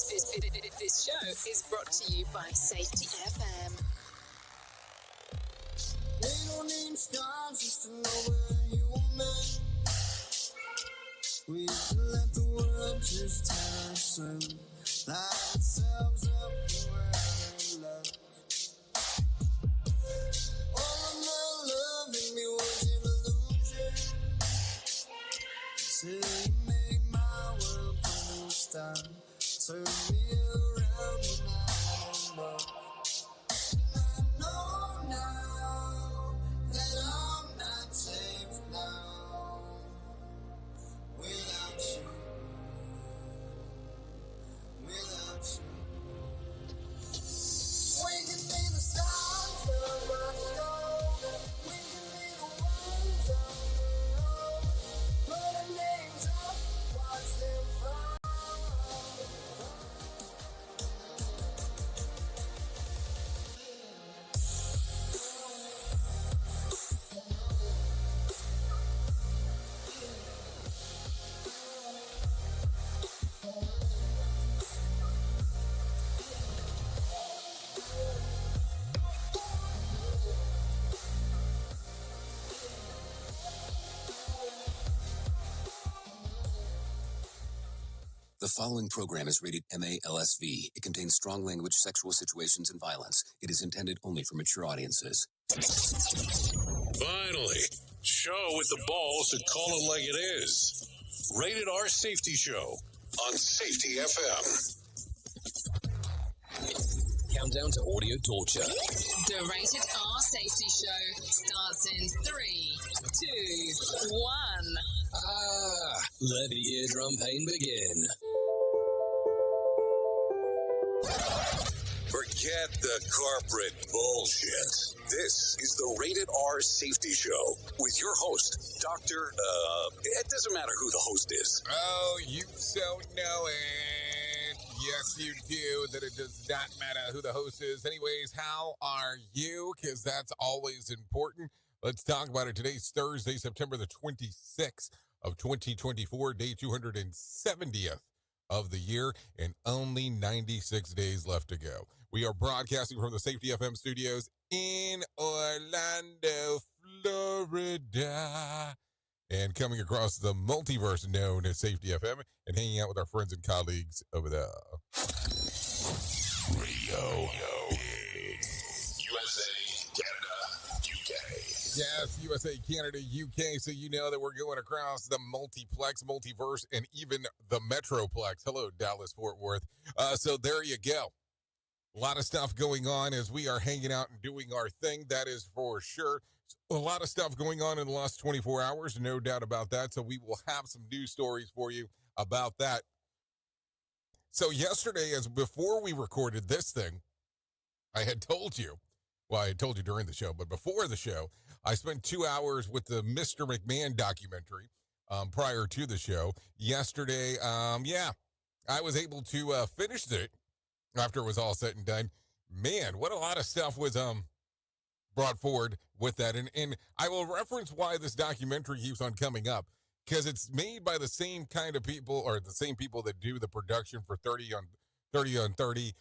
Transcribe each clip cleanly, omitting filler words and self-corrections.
This show is brought to you by Safety FM. They don't need stars just to know where you want me. We can let the world just tear us through. Light ourselves up and we're in luck. All of my love in me was an illusion. Till you made my world come and stop. Turn me around when I don't know. And I know now that I'm not safe now without you. Without you. We can be the stars of our show. We can be the ones on the road. Put our names up, watch them fall. The following program is rated MA-LSV. It contains strong language, sexual situations, and violence. It is intended only for mature audiences. Finally, show with the balls to call it like it is. Rated R Safety Show on Safety FM. Countdown to audio torture. The Rated R Safety Show starts in 3, 2, 1. Let the eardrum pain begin. Forget the corporate bullshit. This is the Rated R Safety Show with your host, Dr. It doesn't matter who the host is. Oh, you so know it. Yes, you do, that it does not matter who the host is. Anyways, how are you? Because that's always important. Let's talk about it. Today's Thursday, September the 26th of 2024, day 270th of the year, and only 96 days left to go. We are broadcasting from the Safety FM studios in Orlando, Florida, and coming across the multiverse known as Safety FM and hanging out with our friends and colleagues over there. Radio. USA, Canada, UK. Yes, USA, Canada, UK, so you know that we're going across the multiplex, multiverse, and even the metroplex. Hello, Dallas, Fort Worth. So there you go. A lot of stuff going on as we are hanging out and doing our thing, that is for sure. A lot of stuff going on in the last 24 hours, no doubt about that, so we will have some news stories for you about that. So yesterday, before we recorded this thing, I had told you, well, I had told you during the show, but before the show, I spent 2 hours with the Mr. McMahon documentary prior to the show. Yesterday, I was able to finish it after it was all said and done. Man, what a lot of stuff was brought forward with that. And I will reference why this documentary keeps on coming up, because it's made by the same kind of people, or the same people that do the production for 30 on 30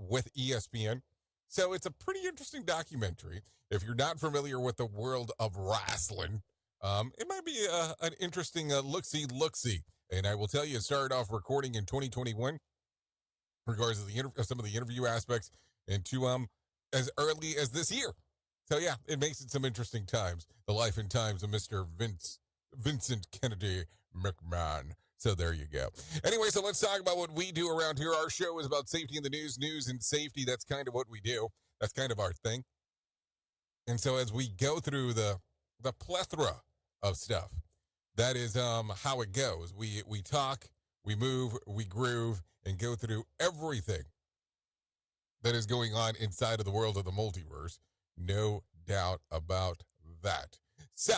with ESPN. So it's a pretty interesting documentary. If you're not familiar with the world of wrestling, it might be an interesting look-see. And I will tell you, it started off recording in 2021, regards to some of the interview aspects, and to as early as this year. So yeah, it makes it some interesting times. The life and times of Mr. Vincent Kennedy McMahon. So there you go. Anyway, so let's talk about what we do around here. Our show is about safety in the news and safety. That's kind of what we do. That's kind of our thing. And so as we go through the plethora of stuff, that is how it goes. We talk, we move, we groove, and go through everything that is going on inside of the world of the multiverse. No doubt about that. So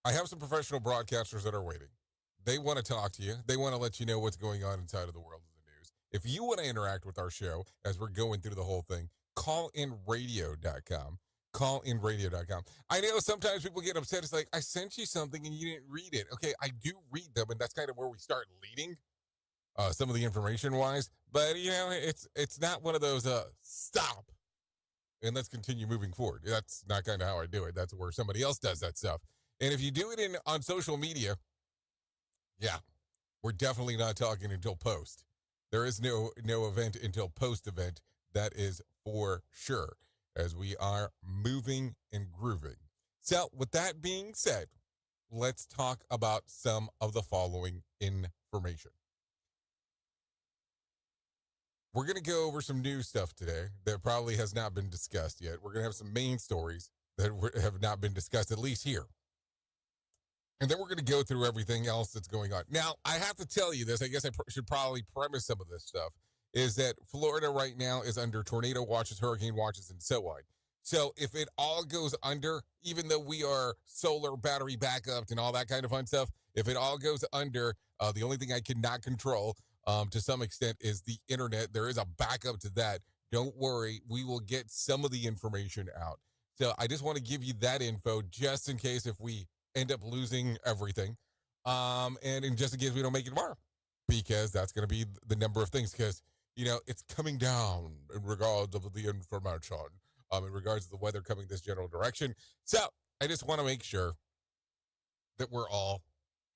I have some professional broadcasters that are waiting. They want to talk to you. They want to let you know what's going on inside of the world of the news. If you want to interact with our show as we're going through the whole thing, callinradio.com. Callinradio.com. I know sometimes people get upset. It's like, I sent you something and you didn't read it. Okay, I do read them, and that's kind of where we start leading. some of the information wise, but it's not one of those stop and let's continue moving forward. That's not kind of how I do it. That's where somebody else does that stuff. And if you do it on social media, yeah, we're definitely not talking until post. There is no event until post event. That is for sure, as we are moving and grooving. So with that being said, let's talk about some of the following information. We're going to go over some new stuff today that probably has not been discussed yet. We're going to have some main stories that have not been discussed, at least here. And then we're going to go through everything else that's going on. Now, I have to tell you this. I guess I should probably premise some of this stuff, is that Florida right now is under tornado watches, hurricane watches, and so on. So if it all goes under, even though we are solar battery backup and all that kind of fun stuff, if it all goes under, the only thing I cannot control to some extent is the internet. There is a backup to that. Don't worry. We will get some of the information out. So I just want to give you that info just in case if we end up losing everything. And just in case we don't make it tomorrow, because that's going to be the number of things, because, it's coming down in regards of the information, in regards to the weather coming this general direction. So I just want to make sure that we're all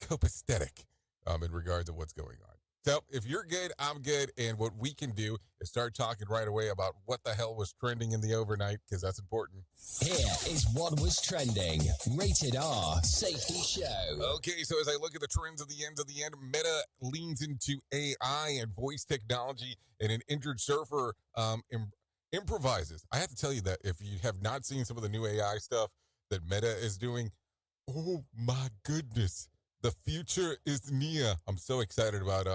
copacetic in regards to what's going on. So if you're good, I'm good. And what we can do is start talking right away about what the hell was trending in the overnight, because that's important. Here is what was trending. Rated R Safety Show. Okay, so as I look at the trends of the end, Meta leans into AI and voice technology, and an injured surfer improvises. I have to tell you that if you have not seen some of the new AI stuff that Meta is doing, oh my goodness. The future is near. I'm so excited about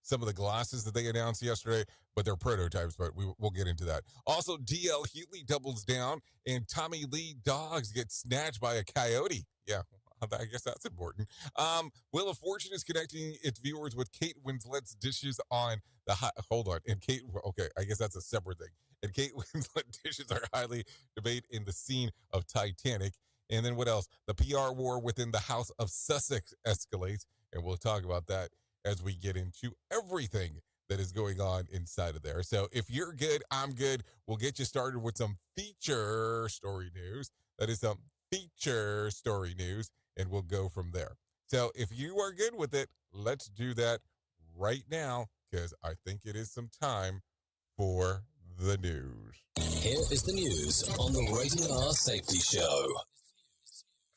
some of the glasses that they announced yesterday, but they're prototypes, but we'll get into that. Also, DL Hughley doubles down, and Tommy Lee dogs get snatched by a coyote. Yeah, I guess that's important. Wheel of Fortune is connecting its viewers with Kate Winslet's dishes on the... Hold on. And Kate... Okay, I guess that's a separate thing. And Kate Winslet dishes are highly debated in the scene of Titanic. And then what else? The PR war within the House of Sussex escalates, and we'll talk about that as we get into everything that is going on inside of there. So if you're good, I'm good. We'll get you started with some feature story news. That is some feature story news, and we'll go from there. So if you are good with it, let's do that right now, because I think it is some time for the news. Here is the news on the Rated R Safety Show.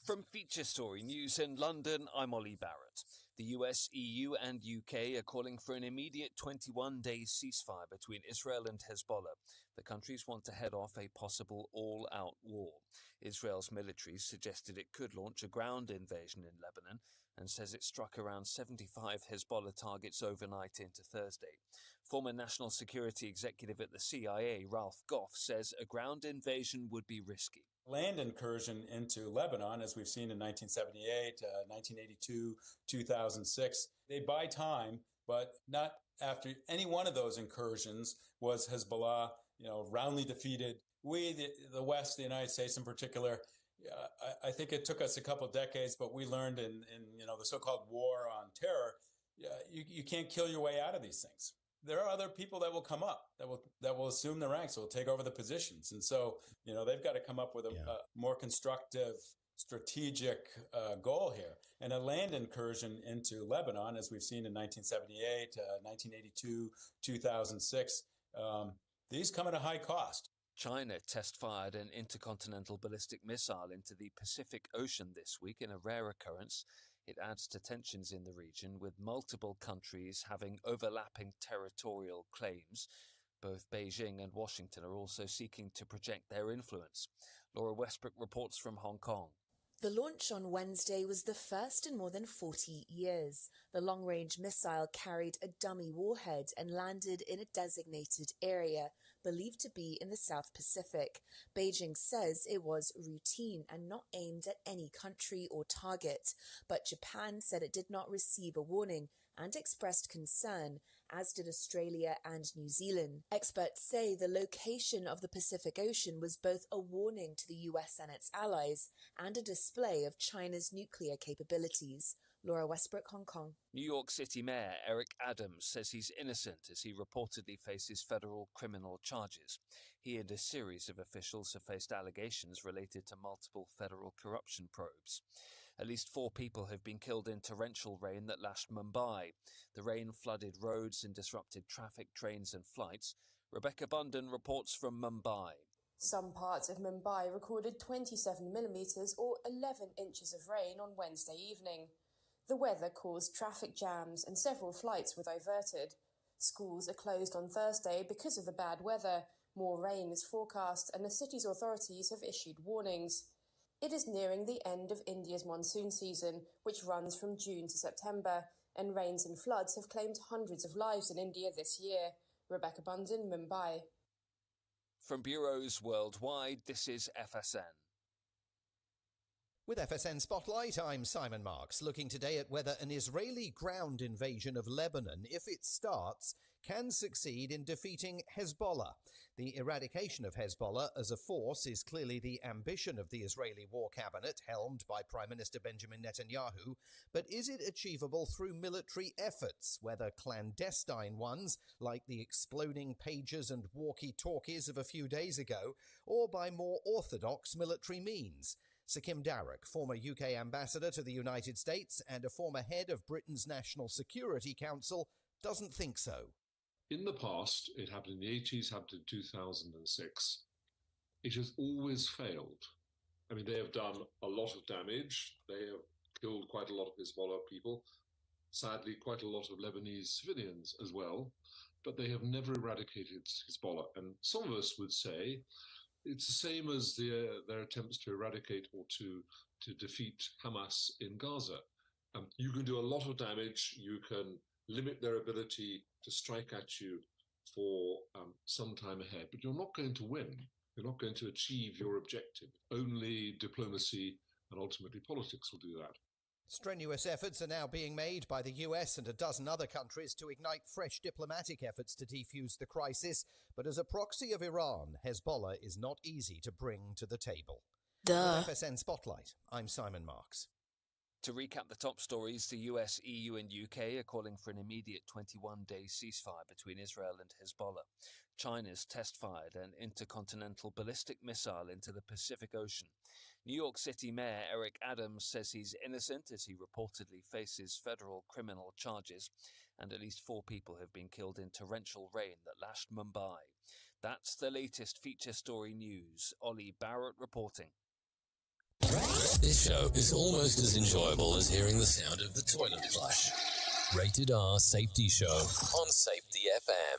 From Feature Story News in London, I'm Ollie Barrett. The US, EU and UK are calling for an immediate 21-day ceasefire between Israel and Hezbollah. The countries want to head off a possible all-out war. Israel's military suggested it could launch a ground invasion in Lebanon and says it struck around 75 Hezbollah targets overnight into Thursday. Former National Security Executive at the CIA, Ralph Goff, says a ground invasion would be risky. Land incursion into Lebanon, as we've seen in 1978, 1982, 2006. They buy time, but not after any one of those incursions was Hezbollah, roundly defeated. We, the West, the United States in particular, I think it took us a couple of decades, but we learned in the so-called war on terror, you can't kill your way out of these things. There are other people that will come up that will assume the ranks, will take over the positions. And so, they've got to come up with a more constructive, strategic goal here. And a land incursion into Lebanon, as we've seen in 1978, 1982, 2006, these come at a high cost. China test-fired an intercontinental ballistic missile into the Pacific Ocean this week in a rare occurrence. It adds to tensions in the region, with multiple countries having overlapping territorial claims. Both Beijing and Washington are also seeking to project their influence. Laura Westbrook reports from Hong Kong. The launch on Wednesday was the first in more than 40 years. The long-range missile carried a dummy warhead and landed in a designated area, believed to be in the South Pacific. Beijing says it was routine and not aimed at any country or target, but Japan said it did not receive a warning and expressed concern, as did Australia and New Zealand. Experts say the location of the Pacific Ocean was both a warning to the US and its allies and a display of China's nuclear capabilities. Laura Westbrook, Hong Kong. New York City Mayor Eric Adams says he's innocent as he reportedly faces federal criminal charges. He and a series of officials have faced allegations related to multiple federal corruption probes. At least 4 people have been killed in torrential rain that lashed Mumbai. The rain flooded roads and disrupted traffic, trains and flights. Rebecca Bunden reports from Mumbai. Some parts of Mumbai recorded 27 millimetres or 11 inches of rain on Wednesday evening. The weather caused traffic jams and several flights were diverted. Schools are closed on Thursday because of the bad weather. More rain is forecast and the city's authorities have issued warnings. It is nearing the end of India's monsoon season, which runs from June to September, and rains and floods have claimed hundreds of lives in India this year. Rebecca Bunden, Mumbai. From bureaus worldwide, this is FSN. With FSN Spotlight, I'm Simon Marks, looking today at whether an Israeli ground invasion of Lebanon, if it starts, can succeed in defeating Hezbollah. The eradication of Hezbollah as a force is clearly the ambition of the Israeli War Cabinet, helmed by Prime Minister Benjamin Netanyahu, but is it achievable through military efforts, whether clandestine ones, like the exploding pagers and walkie-talkies of a few days ago, or by more orthodox military means? Sir Kim Darroch, former UK ambassador to the United States and a former head of Britain's National Security Council, doesn't think so. In the past, it happened in the 80s, happened in 2006. It has always failed. I mean, they have done a lot of damage. They have killed quite a lot of Hezbollah people. Sadly, quite a lot of Lebanese civilians as well. But they have never eradicated Hezbollah. And some of us would say it's the same as their attempts to eradicate or to defeat Hamas in Gaza. You can do a lot of damage. You can limit their ability to strike at you for some time ahead, but you're not going to win. You're not going to achieve your objective. Only diplomacy and ultimately politics will do that. Strenuous efforts are now being made by the US and a dozen other countries to ignite fresh diplomatic efforts to defuse the crisis, but as a proxy of Iran, Hezbollah is not easy to bring to the table. With FSN Spotlight, I'm Simon Marks. To recap the top stories, the US, EU and UK are calling for an immediate 21-day ceasefire between Israel and Hezbollah. China's test-fired an intercontinental ballistic missile into the Pacific Ocean. New York City Mayor Eric Adams says he's innocent as he reportedly faces federal criminal charges, and at least 4 people have been killed in torrential rain that lashed Mumbai. That's the latest feature story news. Ollie Barrett reporting. This show is almost as enjoyable as hearing the sound of the toilet flush. Rated R Safety Show on Safety FM.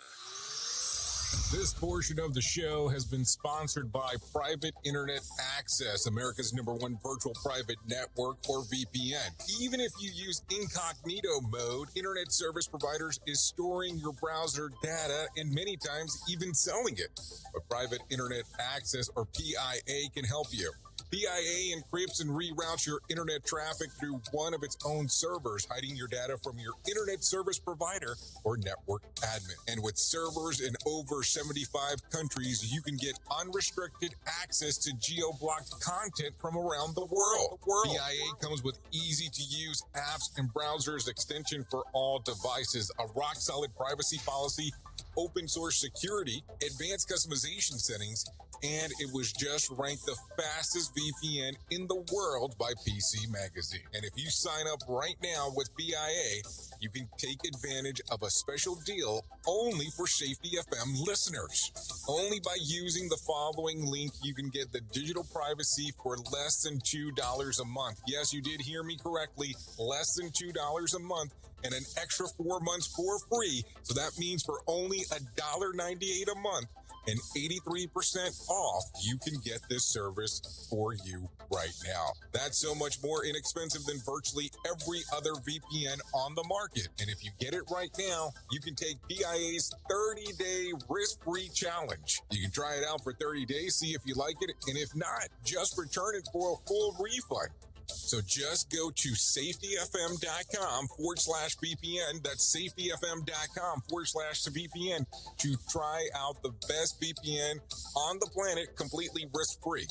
This portion of the show has been sponsored by Private Internet Access, America's #1 virtual private network, or VPN. Even if you use incognito mode, internet service providers is storing your browser data and many times even selling it. But Private Internet Access, or PIA, can help you. PIA encrypts and reroutes your internet traffic through one of its own servers, hiding your data from your internet service provider or network admin. And with servers in over 75 countries, you can get unrestricted access to geo-blocked content from around the world. PIA comes with easy-to-use apps and browsers extension for all devices, a rock-solid privacy policy, open source security, advanced customization settings, and it was just ranked the fastest VPN in the world by PC Magazine. And if you sign up right now with PIA, you can take advantage of a special deal only for Safety FM listeners. Only by using the following link, you can get the digital privacy for less than $2 a month. Yes, you did hear me correctly, less than $2 a month, and an extra 4 months for free. So that means for only $1.98 a month and 83% off, you can get this service for you right now. That's so much more inexpensive than virtually every other VPN on the market. And if you get it right now, you can take PIA's 30-day risk-free challenge. You can try it out for 30 days, see if you like it, and if not, just return it for a full refund. So just go to safetyfm.com/VPN. That's safetyfm.com/VPN to try out the best VPN on the planet completely risk-free.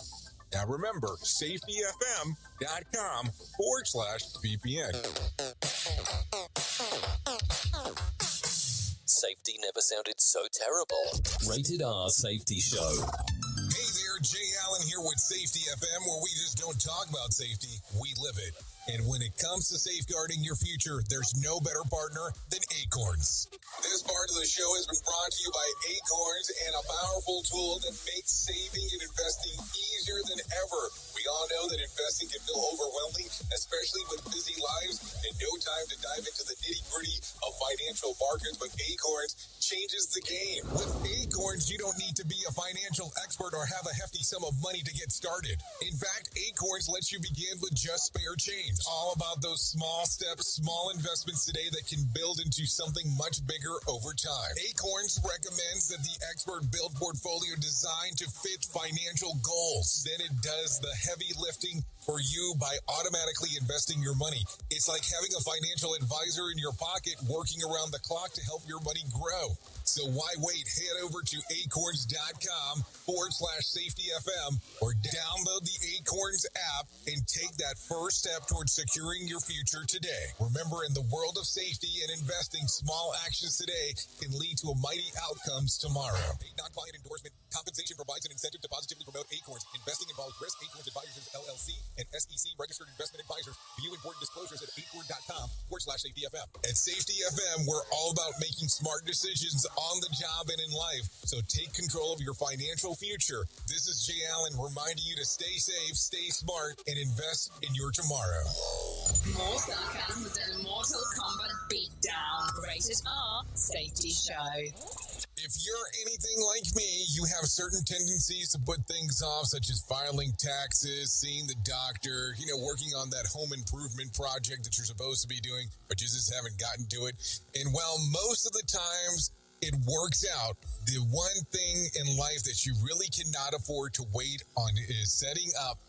Now remember, safetyfm.com/VPN. Safety never sounded so terrible. Rated R Safety Show. Hey there, Jay Allen here with Safety FM, where we just don't talk about safety, we live it. And when it comes to safeguarding your future, there's no better partner than Acorns. This part of the show has been brought to you by Acorns and a powerful tool that makes saving and investing easier than ever. We all know that investing can feel overwhelming, especially with busy lives and no time to dive into the nitty-gritty of financial markets, but Acorns changes the game. With Acorns, you don't need to be a financial expert or have a hefty sum of money to get started. In fact, Acorns lets you begin with just spare change. All about those small steps, small investments today that can build into something much bigger over time. Acorns recommends that the expert build portfolio designed to fit financial goals. Then it does the heavy lifting for you by automatically investing your money. It's like having a financial advisor in your pocket working around the clock to help your money grow. So why wait? Head over to acorns.com/safetyfm or download the Acorns app and take that first step towards securing your future today. Remember, in the world of safety and investing, small actions today can lead to mighty outcomes tomorrow. A non-client endorsement. Compensation provides an incentive to positively promote Acorns. Investing involves risk. Acorns Advisors LLC and SEC registered investment advisors. View important disclosures at acorn.com/safetyfm. At Safety FM, we're all about making smart decisions on the job and in life. So take control of your financial future. This is Jay Allen reminding you to stay safe, stay smart, and invest in your tomorrow. More sarcasm than Mortal Kombat beatdown. Rated R Safety Show. If you're anything like me, you have certain tendencies to put things off, such as filing taxes, seeing the doctor, working on that home improvement project that you're supposed to be doing, but you just haven't gotten to it. And while most of the times it works out, the one thing in life that you really cannot afford to wait on is setting up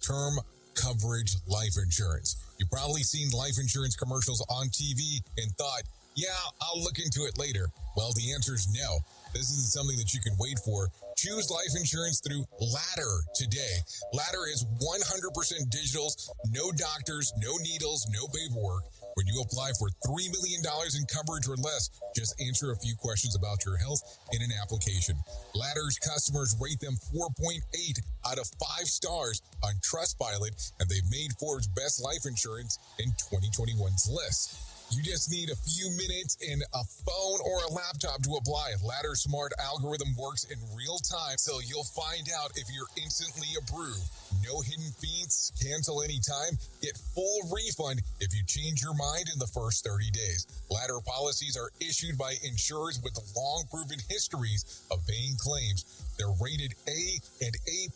term coverage life insurance. You've probably seen life insurance commercials on TV and thought, yeah, I'll look into it later. Well, the answer is no. This isn't something that you can wait for. Choose life insurance through Ladder today. Ladder is 100% digitals, no doctors, no needles, no paperwork. When you apply for $3 million in coverage or less, just answer a few questions about your health in an application. Ladder's customers rate them 4.8 out of 5 stars on Trustpilot, and they've made Forbes' best life insurance in 2021's list. You just need a few minutes and a phone or a laptop to apply. Ladder's smart algorithm works in real time, so you'll find out if you're instantly approved. No hidden fees, cancel anytime, get full refund if you change your mind in the first 30 days. Ladder policies are issued by insurers with long proven histories of paying claims. They're rated A and A+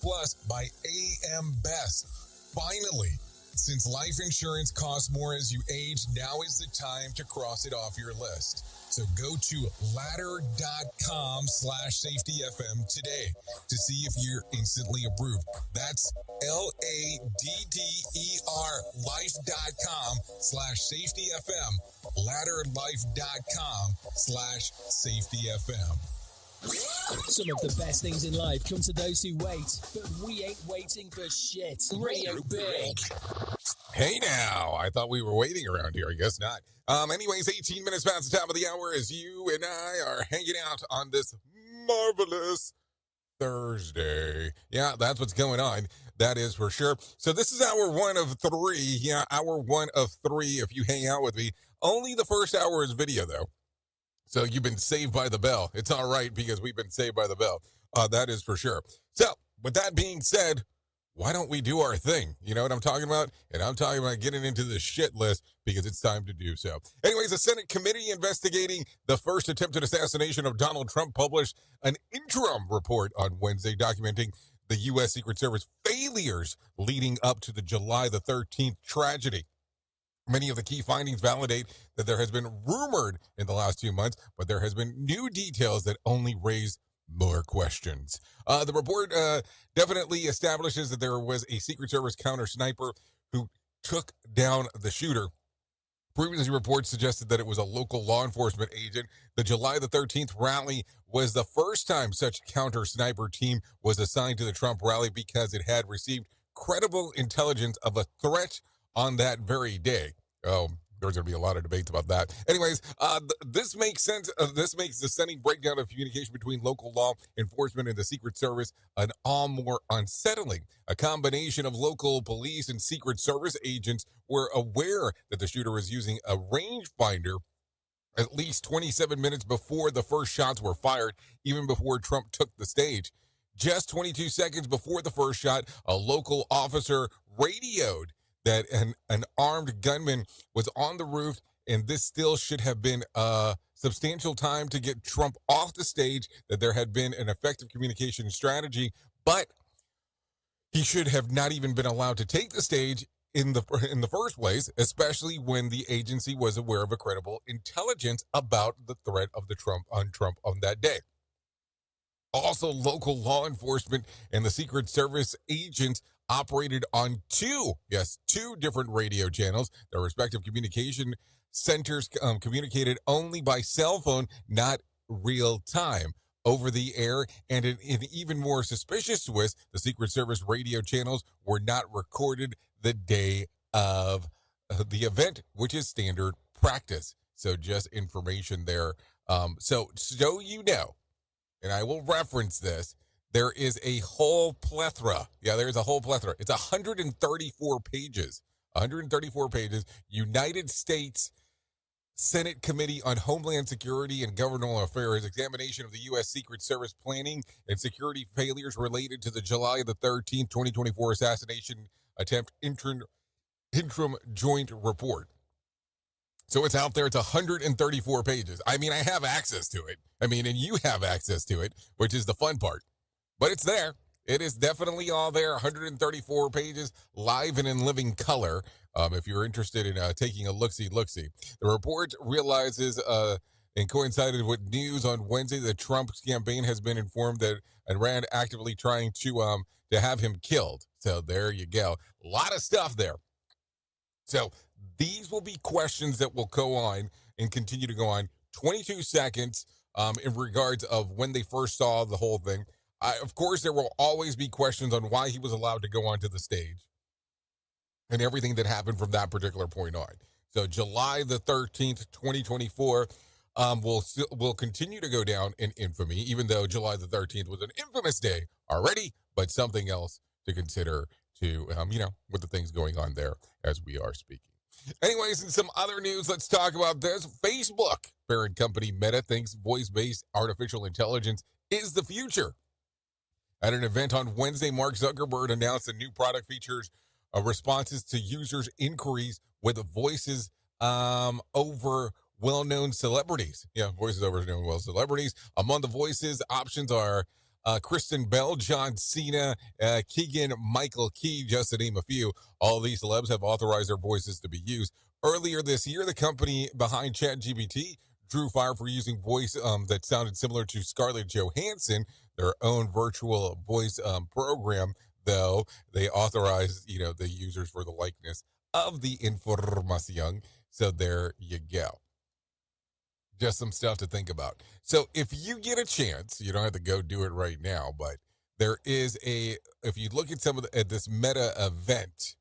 by AM Best. Finally, since life insurance costs more as you age, now is the time to cross it off your list. So go to ladder.com/safetyfm today to see if you're instantly approved. That's LADDER life.com/safetyfm. Ladderlife.com/safetyfm. Some of the best things in life come to those who wait, but we ain't waiting for shit. Radio Big. Hey now, I thought we were waiting around here. I guess not. Anyways, 18 minutes past the top of the hour as you and I are hanging out on this marvelous Thursday. Yeah, that's what's going on. That is for sure. So this is hour 1 of 3. Yeah, hour 1 of 3 if you hang out with me. Only the first hour is video, though. So you've been saved by the bell. It's all right because we've been saved by the bell. That is for sure. So with that being said, why don't we do our thing? You know what I'm talking about? And I'm talking about getting into the shit list because it's time to do so. Anyways, a Senate committee investigating the first attempted assassination of Donald Trump published an interim report on Wednesday documenting the U.S. Secret Service failures leading up to the July the 13th tragedy. Many of the key findings validate that there has been rumored in the last 2 months, but there has been new details that only raise more questions. The report definitely establishes that there was a Secret Service counter sniper who took down the shooter Previously, reports suggested that it was a local law enforcement agent. The July the 13th rally was the first time such counter-sniper team was assigned to the Trump rally because it had received credible intelligence of a threat on that very day. Oh, there's going to be a lot of debates about that. Anyways, this makes sense. This makes the stunning breakdown of communication between local law enforcement and the Secret Service an all more unsettling. A combination of local police and Secret Service agents were aware that the shooter was using a rangefinder at least 27 minutes before the first shots were fired, even before Trump took the stage. Just 22 seconds before the first shot, a local officer radioed that an armed gunman was on the roof, and this still should have been a substantial time to get Trump off the stage, that there had been an effective communication strategy, but he should have not even been allowed to take the stage in the first place, especially when the agency was aware of a credible intelligence about the threat of the Trump on that day. Also, local law enforcement and the Secret Service agents operated on two different radio channels. Their respective communication centers communicated only by cell phone, not real time, over the air. And in an even more suspicious twist, the Secret Service radio channels were not recorded the day of the event, which is standard practice. So just information there. So you know, and I will reference this, there is a whole plethora. Yeah, there's a whole plethora. It's 134 pages. 134 pages. United States Senate Committee on Homeland Security and Governmental Affairs examination of the U.S. Secret Service planning and security failures related to the July the 13th, 2024 assassination attempt interim joint report. So it's out there. It's 134 pages. I mean, I have access to it. And you have access to it, which is the fun part. But it's there. It is definitely all there. 134 pages, live and in living color. If you're interested in taking a look-see. The report realizes and coincided with news on Wednesday that Trump's campaign has been informed that Iran actively trying to have him killed. So there you go. A lot of stuff there. So these will be questions that will go on and continue to go on. 22 seconds in regards of when they first saw the whole thing. Of course, there will always be questions on why he was allowed to go onto the stage and everything that happened from that particular point on. So July the 13th, 2024 will continue to go down in infamy, even though July the 13th was an infamous day already, but something else to consider to, with the things going on there as we are speaking. Anyways, in some other news, let's talk about this. Facebook parent company Meta thinks voice-based artificial intelligence is the future. At an event on Wednesday, Mark Zuckerberg announced a new product features responses to users' inquiries with voices over well-known celebrities. Yeah, voices over well celebrities. Among the voices, options are Kristen Bell, John Cena, Keegan Michael Key, just to name a few. All these celebs have authorized their voices to be used. Earlier this year, the company behind ChatGPT drew fire for using voice that sounded similar to Scarlett Johansson, their own virtual voice program, though they authorized, the users for the likeness of the information. So there you go. Just some stuff to think about. So if you get a chance, you don't have to go do it right now, but there is if you look at at this Meta event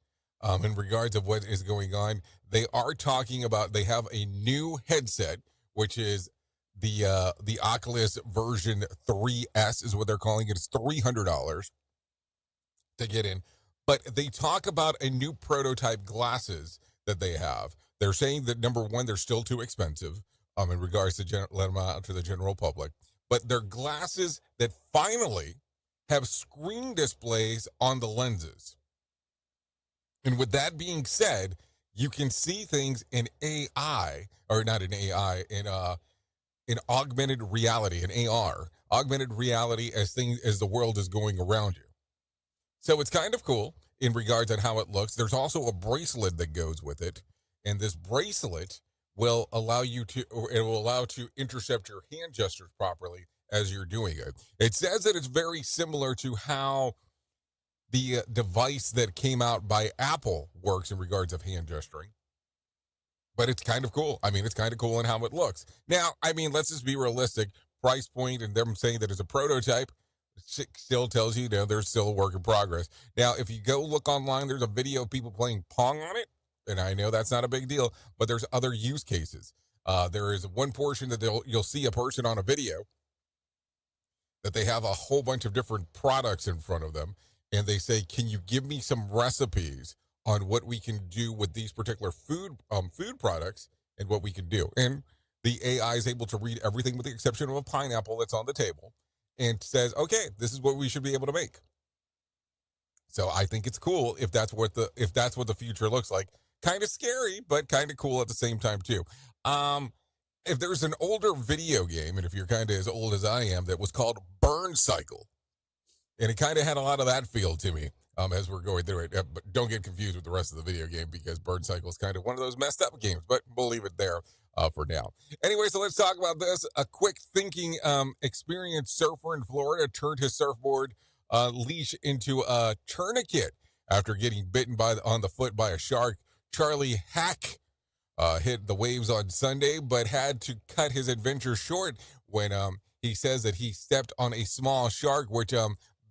in regards of what is going on, they are talking about, they have a new headset, which is the Oculus version 3S is what they're calling it. It's $300 to get in. But they talk about a new prototype glasses that they have. They're saying that, number one, they're still too expensive in regards to let them out to the general public. But they're glasses that finally have screen displays on the lenses. And with that being said, you can see things in AI, or not in AI, in augmented reality, in AR, augmented reality as the world is going around you. So it's kind of cool in regards on how it looks. There's also a bracelet that goes with it, and this bracelet will allow to intercept your hand gestures properly as you're doing it. It says that it's very similar to how the device that came out by Apple works in regards of hand gesturing. but it's kind of cool. I mean, it's kind of cool in how it looks. Now, I mean, let's just be realistic. Price point and them saying that it's a prototype still tells you, there's still a work in progress. Now, if you go look online, there's a video of people playing Pong on it, and I know that's not a big deal, but there's other use cases. There is one portion that you'll see a person on a video that they have a whole bunch of different products in front of them, and they say, "Can you give me some recipes on what we can do with these particular food products and what we can do?" And the AI is able to read everything with the exception of a pineapple that's on the table, and says, "Okay, this is what we should be able to make." So I think it's cool if that's what the future looks like. Kind of scary, but kind of cool at the same time too. If there's an older video game, and if you're kind of as old as I am, that was called Burn Cycle, and it kind of had a lot of that feel to me as we're going through it. But don't get confused with the rest of the video game, because Burn Cycle is kind of one of those messed up games, but we'll leave it there for now. Anyway, so let's talk about this. A quick thinking experienced surfer in Florida turned his surfboard leash into a tourniquet after getting bitten on the foot by a shark. Charlie Hack hit the waves on Sunday, but had to cut his adventure short when he says that he stepped on a small shark, which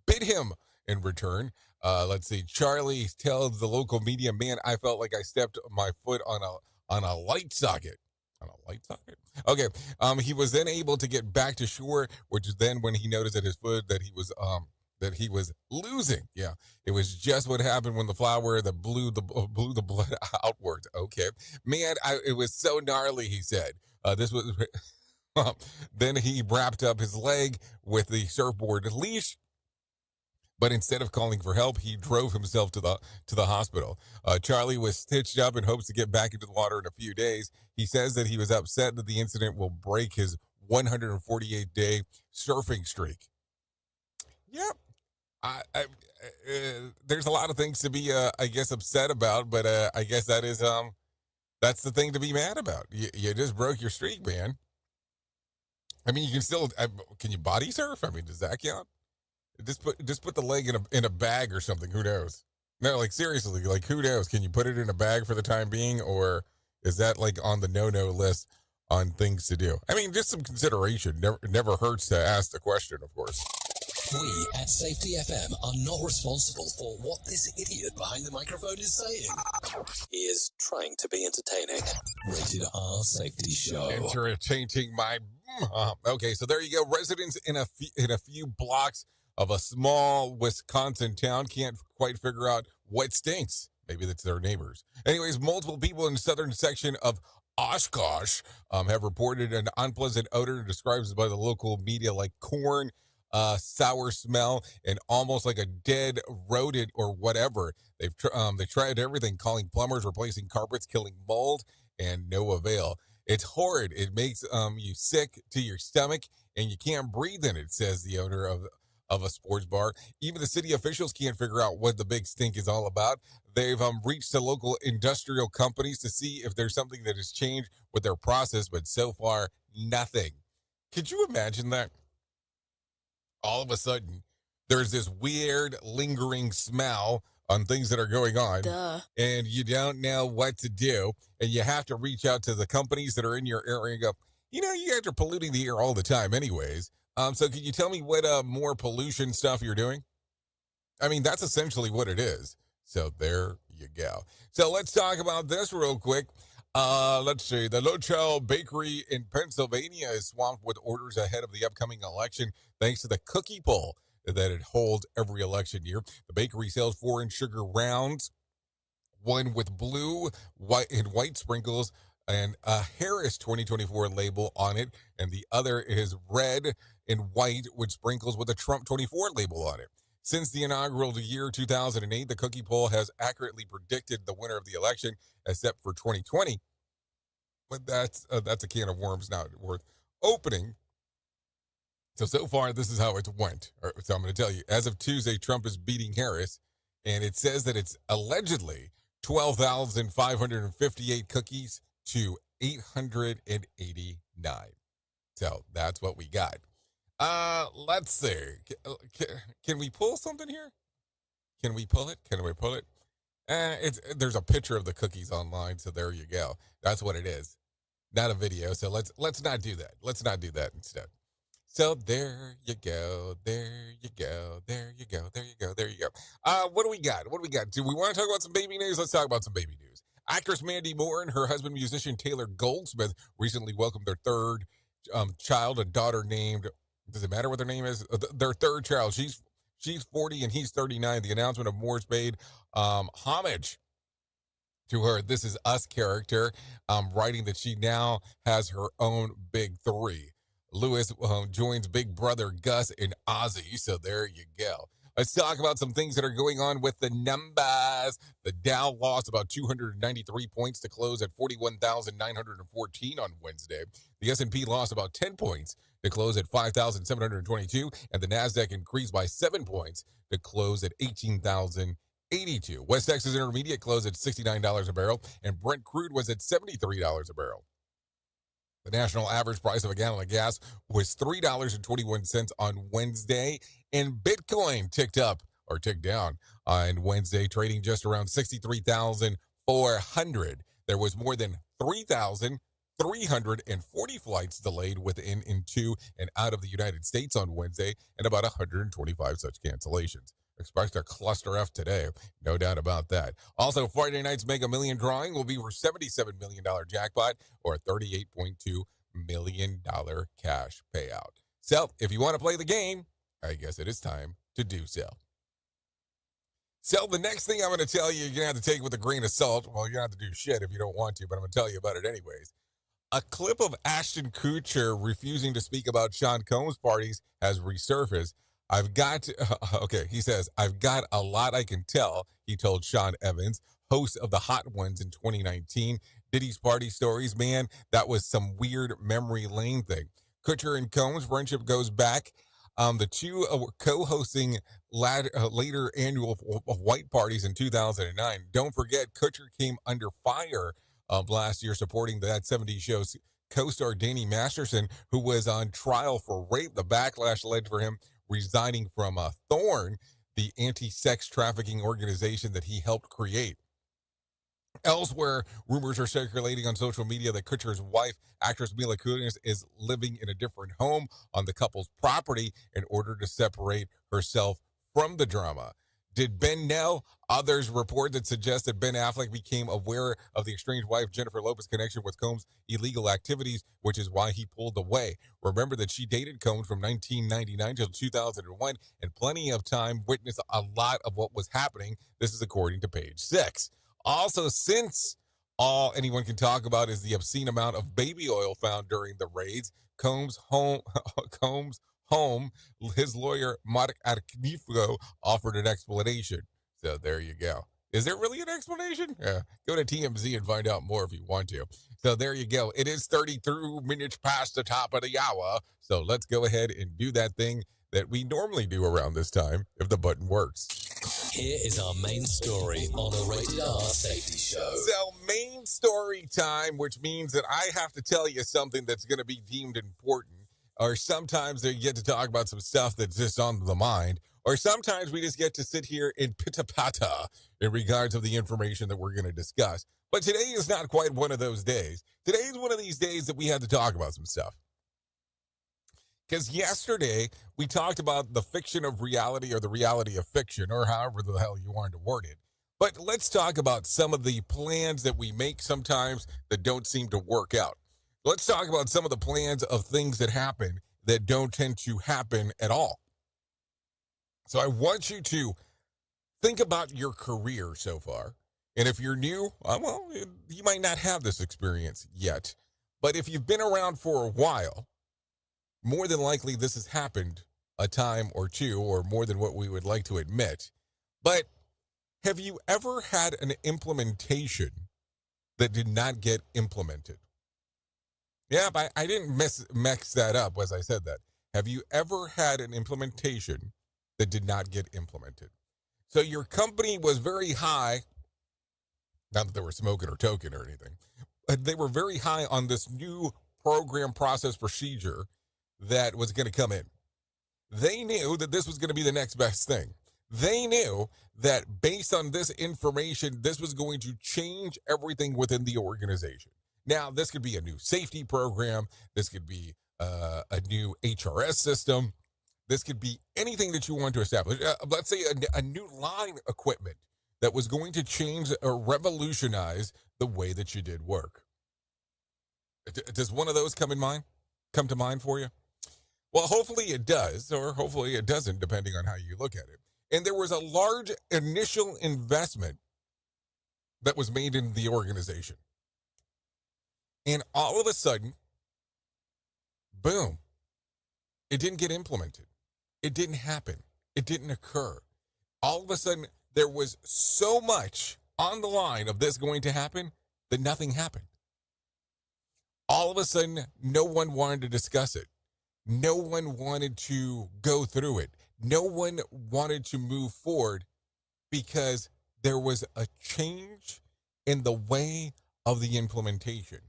bit him in return. Let's see. Charlie tells the local media, "Man, I felt like I stepped my foot on a light socket." On a light socket? Okay. He was then able to get back to shore, which is then when he noticed at his foot that he was losing. Yeah, it was just what happened when the flower that blew the blood outward. Okay, man, it was so gnarly. He said, "This was." Then he wrapped up his leg with the surfboard leash. But instead of calling for help, he drove himself to the hospital. Charlie was stitched up in hopes to get back into the water in a few days. He says that he was upset that the incident will break his 148-day surfing streak. Yep. There's a lot of things to be, I guess, upset about, but I guess that's the thing to be mad about. You just broke your streak, man. I mean, you can still, can you body surf? I mean, does that count? Just put the leg in a bag or something. Who knows? No, like seriously, like who knows? Can you put it in a bag for the time being, or is that like on the no list on things to do? I mean, just some consideration. Never hurts to ask the question, of course. We at Safety FM are not responsible for what this idiot behind the microphone is saying. He is trying to be entertaining. Rated R Safety Show. Entertaining my. Okay, so there you go. Residents in a few blocks of a small Wisconsin town can't quite figure out what stinks. Maybe that's their neighbors. Anyways, multiple people in the southern section of Oshkosh have reported an unpleasant odor described by the local media like corn, sour smell, and almost like a dead rodent or whatever. They tried everything, calling plumbers, replacing carpets, killing mold, and no avail. It's horrid. It makes you sick to your stomach, and you can't breathe in it, says the owner of a sports bar. Even the city officials can't figure out what the big stink is all about. They've reached to local industrial companies to see if there's something that has changed with their process, but so far, nothing. Could you imagine that? All of a sudden, there's this weird, lingering smell on things that are going on. Duh. And you don't know what to do, and you have to reach out to the companies that are in your area and go, you guys are polluting the air all the time anyways. So can you tell me what more pollution stuff you're doing? I mean, that's essentially what it is. So there you go. So let's talk about this real quick. Let's see. The Lochel Bakery in Pennsylvania is swamped with orders ahead of the upcoming election thanks to the cookie pull that it holds every election year. The bakery sells 4-inch sugar rounds, one with blue, white, and white sprinkles, and a Harris 2024 label on it, and the other is red and white with sprinkles with a Trump 24 label on it. Since the inaugural year 2008, the cookie poll has accurately predicted the winner of the election, except for 2020. But that's a can of worms not worth opening. So far, this is how it went. So I'm going to tell you, as of Tuesday, Trump is beating Harris, and it says that it's allegedly 12,558 cookies to 889. So that's what we got. Let's see. Can we pull something here? Can we pull it? There's a picture of the cookies online, so there you go. That's what it is. Not a video. So let's not do that. Let's not do that instead. So there you go. There you go. There you go. There you go. There you go. What do we got? What do we got? Do we want to talk about some baby news? Let's talk about some baby news. Actress Mandy Moore and her husband, musician Taylor Goldsmith, recently welcomed their third child, a daughter named. Does it matter what their name is? Their third child. She's 40 and he's 39. The announcement of Moore's paid homage to her This Is Us character, writing that she now has her own big three. Lewis joins big brother Gus and Ozzy, so there you go. Let's talk about some things that are going on with the numbers. The Dow lost about 293 points to close at 41,914 on Wednesday. The S&P lost about 10 points to close at 5,722, and the NASDAQ increased by 7 points to close at 18,082. West Texas Intermediate closed at $69 a barrel, and Brent crude was at $73 a barrel. The national average price of a gallon of gas was $3.21 on Wednesday, and Bitcoin ticked down on Wednesday, trading just around 63,400. There was more than 3,340 flights delayed within, into, and out of the United States on Wednesday, and about 125 such cancellations. Expect a cluster F today, no doubt about that. Also, Friday night's Mega Million drawing will be for $77 million jackpot or a $38.2 million cash payout. So, if you want to play the game, I guess it is time to do so. So, the next thing I'm going to tell you, you're going to have to take with a grain of salt. Well, you're going to have to do shit if you don't want to, but I'm going to tell you about it anyways. A clip of Ashton Kutcher refusing to speak about Sean Combs' parties has resurfaced. He says, I've got a lot I can tell, he told Sean Evans, host of The Hot Ones in 2019. Diddy's party stories, man, that was some weird memory lane thing. Kutcher and Combs' friendship goes back. The two co-hosting later annual white parties in 2009. Don't forget, Kutcher came under fire last year supporting that 70s show's co-star Danny Masterson, who was on trial for rape. The backlash led for him resigning from Thorn, the anti-sex trafficking organization that he helped create. Elsewhere, rumors are circulating on social media that Kutcher's wife, actress Mila Kunis, is living in a different home on the couple's property in order to separate herself from the drama. Did Ben know? Others report that suggest that Ben Affleck became aware of the estranged wife Jennifer Lopez's connection with Combs' illegal activities, which is why he pulled away. Remember that she dated Combs from 1999 till 2001, and plenty of time witnessed a lot of what was happening. This is according to Page 6. Also, since all anyone can talk about is the obscene amount of baby oil found during the raids, Combs' home, his lawyer, Mark Arknifo, offered an explanation. So there you go. Is there really an explanation? Yeah. Go to TMZ and find out more if you want to. So there you go. It is 32 minutes past the top of the hour. So let's go ahead and do that thing that we normally do around this time if the button works. Here is our main story on the Rated R Safety Show. So main story time, which means that I have to tell you something that's going to be deemed important. Or sometimes they get to talk about some stuff that's just on the mind. Or sometimes we just get to sit here and pitta-patta in regards of the information that we're going to discuss. But today is not quite one of those days. Today is one of these days that we had to talk about some stuff. Because yesterday, we talked about the fiction of reality or the reality of fiction, or however the hell you wanted to word it. But let's talk about some of the plans that we make sometimes that don't seem to work out. Let's talk about some of the plans of things that happen that don't tend to happen at all. So I want you to think about your career so far. And if you're new, well, you might not have this experience yet. But if you've been around for a while, more than likely this has happened a time or two, or more than what we would like to admit. But have you ever had an implementation that did not get implemented? Yeah, but I didn't mix that up as I said that. Have you ever had an implementation that did not get implemented? So your company was very high, not that they were smoking or token or anything, but they were very high on this new program, process, procedure that was going to come in. They knew that this was going to be the next best thing. They knew that based on this information, this was going to change everything within the organization. Now, this could be a new safety program. This could be a new HRS system. This could be anything that you want to establish. Let's say a new line equipment that was going to change or revolutionize the way that you did work. Does one of those come to mind for you? Well, hopefully it does, or hopefully it doesn't, depending on how you look at it. And there was a large initial investment that was made in the organization. And all of a sudden, boom, it didn't get implemented. It didn't happen. It didn't occur. All of a sudden, there was so much on the line of this going to happen that nothing happened. All of a sudden, no one wanted to discuss it. No one wanted to go through it. No one wanted to move forward because there was a change in the way of the implementation.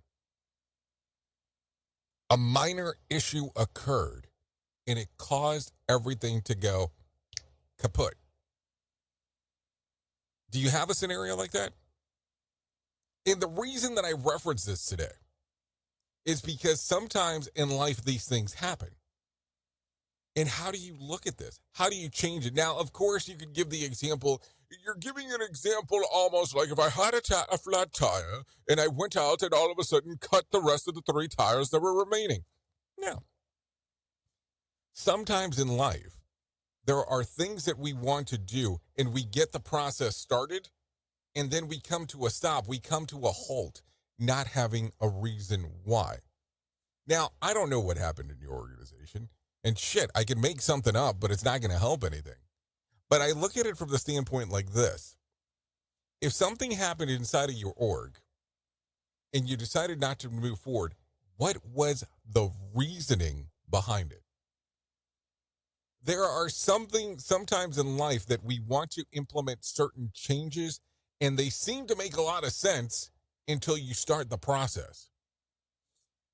A minor issue occurred, and it caused everything to go kaput. Do you have a scenario like that? And the reason that I reference this today is because sometimes in life these things happen. And how do you look at this? How do you change it? Now, of course, you could give the example. You're giving an example almost like if I had a flat tire and I went out and all of a sudden cut the rest of the 3 tires that were remaining. No. Sometimes in life, there are things that we want to do and we get the process started and then we come to a stop. We come to a halt, not having a reason why. Now, I don't know what happened in your organization. And shit, I can make something up, but it's not going to help anything. But I look at it from the standpoint like this. If something happened inside of your org and you decided not to move forward, what was the reasoning behind it? There are sometimes in life that we want to implement certain changes, and they seem to make a lot of sense until you start the process.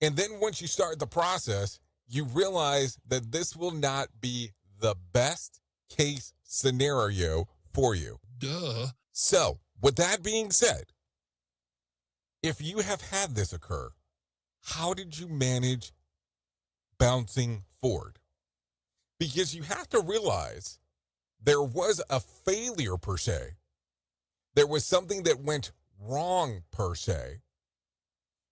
And then once you start the process, you realize that this will not be the best case scenario for you. Duh. So, with that being said, if you have had this occur, how did you manage bouncing forward? Because you have to realize there was a failure per se. There was something that went wrong per se.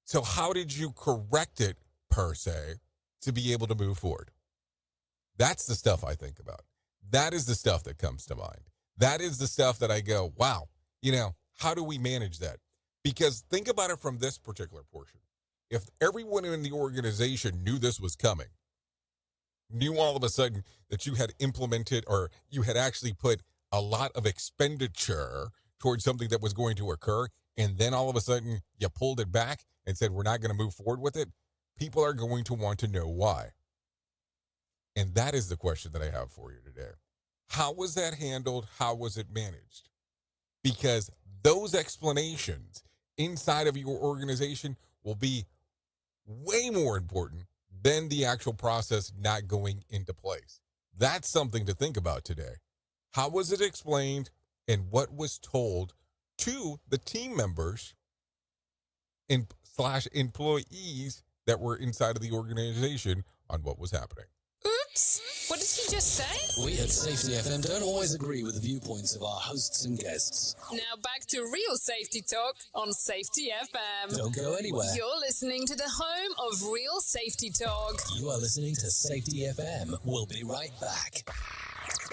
So how did you correct it per se to be able to move forward? That's the stuff I think about. That is the stuff that comes to mind. That is the stuff that I go, wow, how do we manage that? Because think about it from this particular portion. If everyone in the organization knew this was coming, knew all of a sudden that you had implemented or you had actually put a lot of expenditure towards something that was going to occur, and then all of a sudden you pulled it back and said, we're not going to move forward with it, people are going to want to know why. And that is the question that I have for you today. How was that handled? How was it managed? Because those explanations inside of your organization will be way more important than the actual process not going into place. That's something to think about today. How was it explained and what was told to the team members and / employees that were inside of the organization on what was happening? Oops, what did he just say? We at Safety FM don't always agree with the viewpoints of our hosts and guests. Now back to real safety talk on Safety FM. Don't go anywhere. You're listening to the home of real safety talk. You are listening to Safety FM. We'll be right back.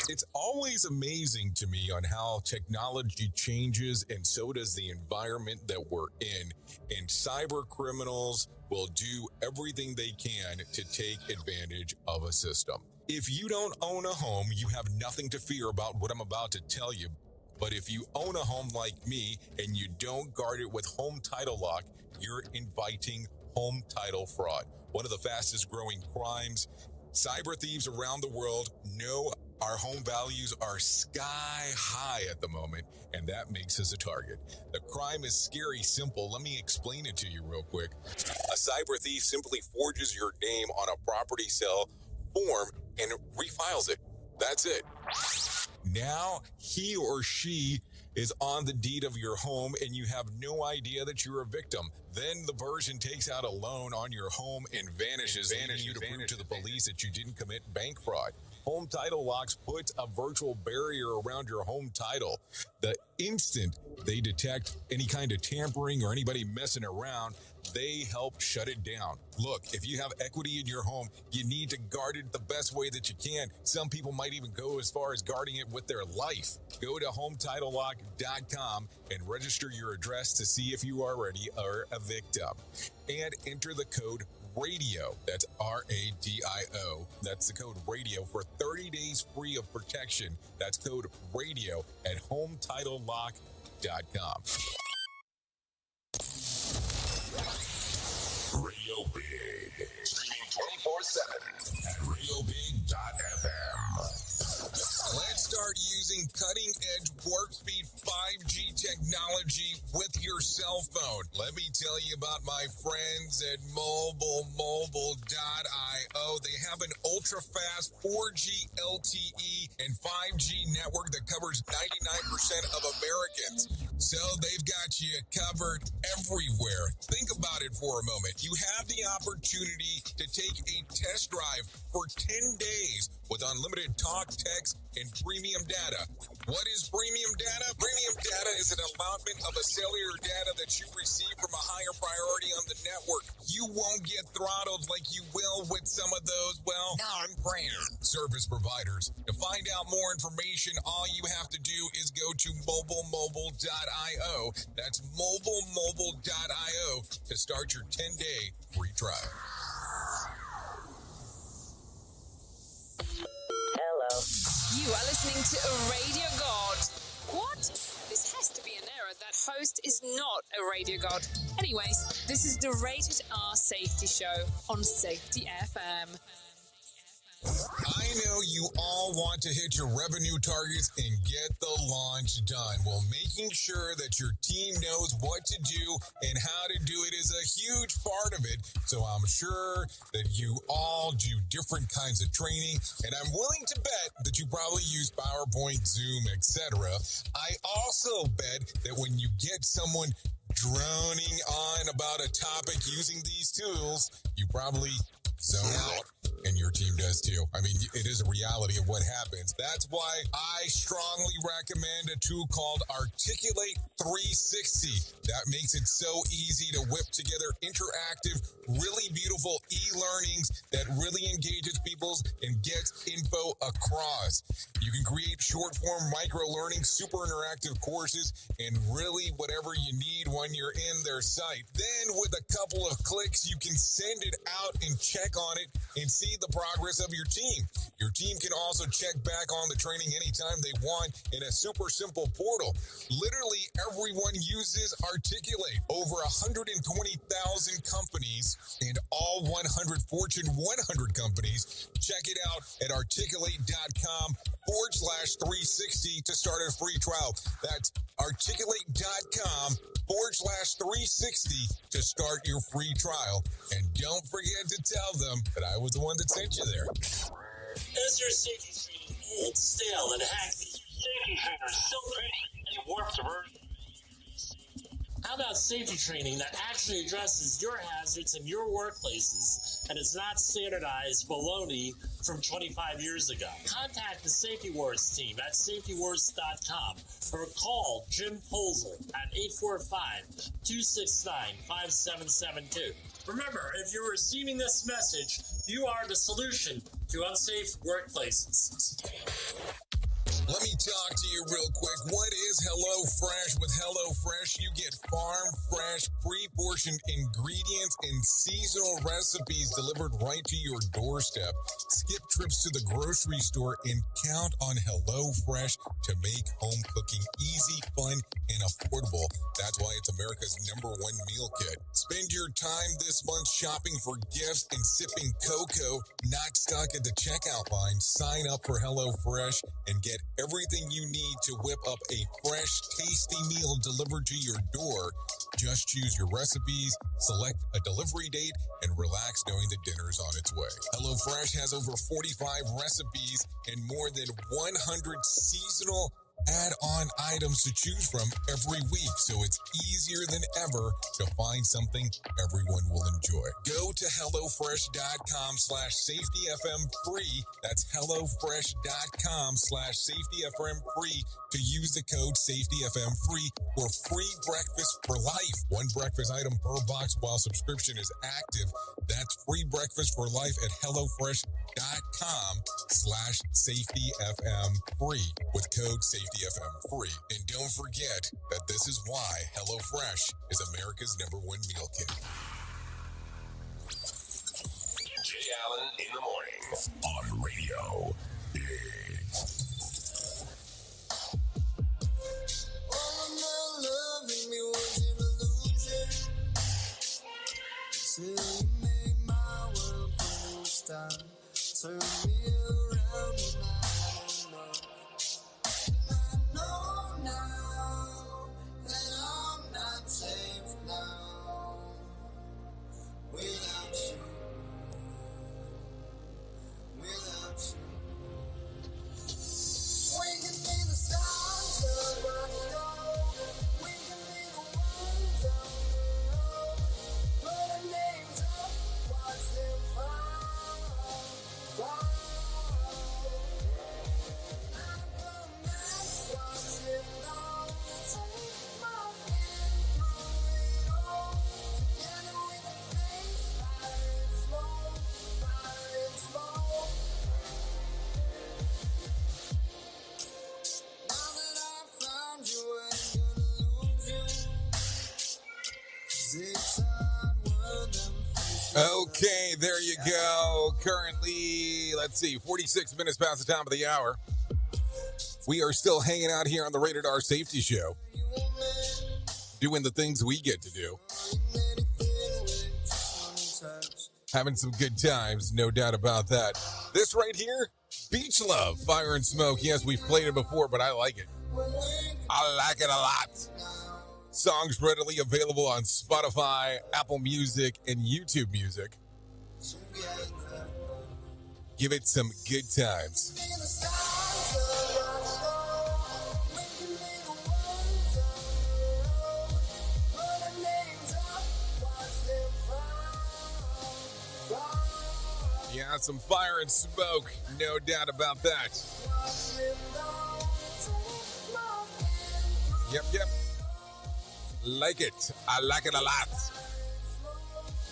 It's always amazing to me on how technology changes, and so does the environment that we're in. And cyber criminals will do everything they can to take advantage of a system. If you don't own a home, you have nothing to fear about what I'm about to tell you. But if you own a home like me and you don't guard it with home title lock, you're inviting home title fraud. One of the fastest growing crimes. Cyber thieves around the world know our home values are sky high at the moment, and that makes us a target. The crime is scary simple. Let me explain it to you real quick. A cyber thief simply forges your name on a property sale form and refiles it. That's it. Now he or she is on the deed of your home and you have no idea that you're a victim. Then the person takes out a loan on your home and vanishes, leaving you to prove to the police that you didn't commit bank fraud. Home Title Locks puts a virtual barrier around your home title. The instant they detect any kind of tampering or anybody messing around, they help shut it down. Look, if you have equity in your home, you need to guard it the best way that you can. Some people might even go as far as guarding it with their life. Go to HometitleLock.com and register your address to see if you already are a victim. And enter the code RADIO. That's RADIO. That's the code RADIO for 30 days free of protection. That's code RADIO at HometitleLock.com. Radio Big. Streaming 24/7 at RadioBig.fm. Let's start using cutting-edge warp speed 5G technology with your cell phone. Let me tell you about my friends at mobile.io. They have an ultra-fast 4G LTE and 5G network that covers 99% of Americans. So they've got you covered everywhere. Think about it for a moment. You have the opportunity to take a test drive for 10 days with unlimited talk, text, and premium data. What is premium data? Premium data is an allotment of a cellular data that you receive from a higher priority on the network. You won't get throttled like you will with some of those, well, non-brand service providers. To find out more information, all you have to do is go to mobilemobile.io. That's mobilemobile.io to start your 10-day free trial. Hello. You are listening to a Radio God. What? This has to be an error. That host is not a Radio God. Anyways, this is the Rated R Safety Show on Safety FM. I know you all want to hit your revenue targets and get the launch done. Well, making sure that your team knows what to do and how to do it is a huge part of it. So I'm sure that you all do different kinds of training, and I'm willing to bet that you probably use PowerPoint, Zoom, etc. I also bet that when you get someone droning on about a topic using these tools, you probably zone out. And your team does too. I mean, it is a reality of what happens. That's why I strongly recommend a tool called Articulate 360. That makes it so easy to whip together interactive, really beautiful e-learnings that really engages people and gets info across. You can create short-form micro-learning, super interactive courses, and really whatever you need when you're in their site. Then with a couple of clicks, you can send it out and check on it and see the progress of your team. Your team can also check back on the training anytime they want in a super simple portal. Literally everyone uses Articulate. Over 120,000 companies and all 100 Fortune 100 companies. Check it out at articulate.com/360 to start a free trial. That's articulate.com/360 to start your free trial. And don't forget to tell them that I was the one that sent you there. Is your safety training old, stale, and hackneyed? Safety trainers still preaching a warped version. How about safety training that actually addresses your hazards in your workplaces and is not standardized baloney from 25 years ago? Contact the Safety Wars team at safetywars.com or call Jim Polzel at 845-269-5772. Remember, if you're receiving this message, you are the solution to unsafe workplaces. Let me talk to you real quick. What is HelloFresh? With HelloFresh, you get farm fresh, pre-portioned ingredients and seasonal recipes delivered right to your doorstep. Skip trips to the grocery store and count on HelloFresh to make home cooking easy, fun, and affordable. That's why it's America's #1 meal kit. Spend your time this month shopping for gifts and sipping cocoa, not stuck at the checkout line. Sign up for HelloFresh and get everything you need to whip up a fresh, tasty meal delivered to your door. Just choose your recipes, select a delivery date, and relax knowing the dinner's on its way. HelloFresh has over 45 recipes and more than 100 seasonal add-on items to choose from every week, so it's easier than ever to find something everyone will enjoy. Go to HelloFresh.com/SafetyFM-free. That's HelloFresh.com/SafetyFM-free to use the code SafetyFM-free for free breakfast for life. One breakfast item per box while subscription is active. That's free breakfast for life at HelloFresh.com/SafetyFM-free with code SafetyFM-free. And don't forget that this is why HelloFresh is America's #1 meal kit. Jay Allen in the morning on Radio Big. All of my loving me was an illusion. Till you made my world blue star. Turn me around and I know. And I know now that I'm not safe now. Without you. Without you. We can be the stars of our show. We can be the ones on the road. Put our names up, watch them fall, fall. Like a match, watch them go. Take my hand through it all. Together we can face fire and smoke, fire and smoke. Now that I found you, I ain't gonna lose you. 'Cause it's hard world and Okay, there you go. Currently, let's see, 46 minutes past the top of the hour. We are still hanging out here on the Rated R Safety Show, doing the things we get to do. Having some good times, no doubt about that. This right here, Beach Love, Fire and Smoke. Yes, we've played it before, but I like it. I like it a lot. Songs readily available on Spotify, Apple Music, and YouTube Music. Give it some good times. Yeah, some fire and smoke, no doubt about that. Yep. Like it. I like it a lot.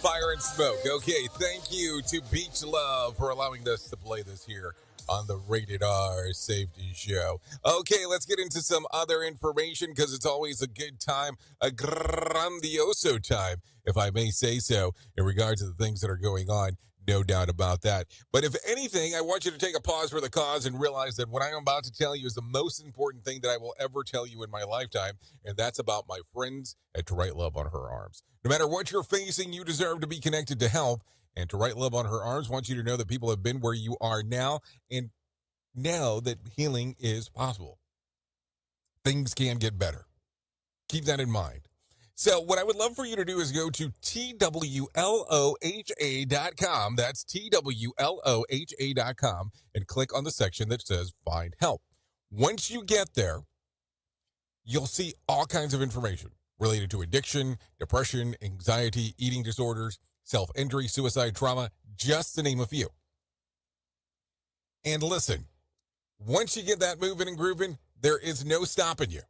Fire and smoke. Okay, thank you to Beach Love for allowing us to play this here on the Rated R Safety Show. Okay, let's get into some other information because it's always a good time, a grandioso time, if I may say so, in regards to the things that are going on. No doubt about that. But if anything, I want you to take a pause for the cause and realize that what I'm about to tell you is the most important thing that I will ever tell you in my lifetime, and that's about my friends at To Write Love on Her Arms. No matter what you're facing, you deserve to be connected to help, and To Write Love on Her Arms wants you to know that people have been where you are now and know that healing is possible. Things can get better. Keep that in mind. So what I would love for you to do is go to TWLOHA.com. That's TWLOHA.com and click on the section that says Find Help. Once you get there, you'll see all kinds of information related to addiction, depression, anxiety, eating disorders, self-injury, suicide, trauma, just to name a few. And listen, once you get that moving and grooving, there is no stopping you.